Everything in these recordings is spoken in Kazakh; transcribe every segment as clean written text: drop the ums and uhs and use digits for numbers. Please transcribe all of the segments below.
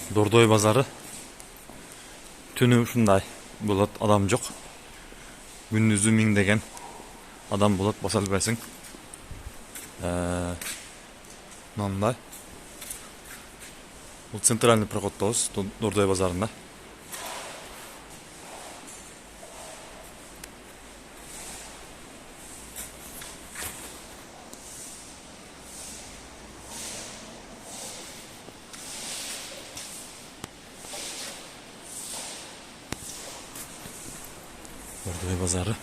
Дордой базары түнү ушундай болот, адам жок. Күндүзү миңдеген адам болот, баса албайсың. Мындай. Бул центральный проходтобуз Дордой базарында. Дордой базары.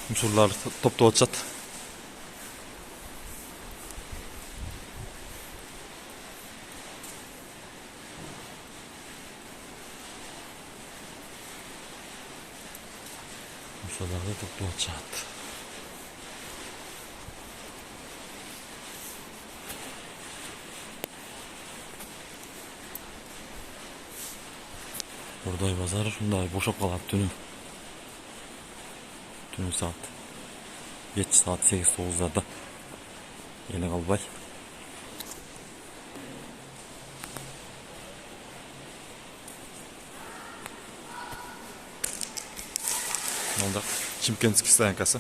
Мусорлар топтоп атышат. Мусорларды топтоп атышат. Дордой базары ушундай бошоп калат түнү. Түнү саат 7 саат 8-9-дарда эле калбай. Мында Чимкентский стоянкасы.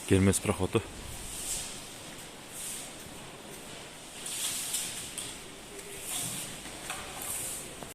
Гермес проходу.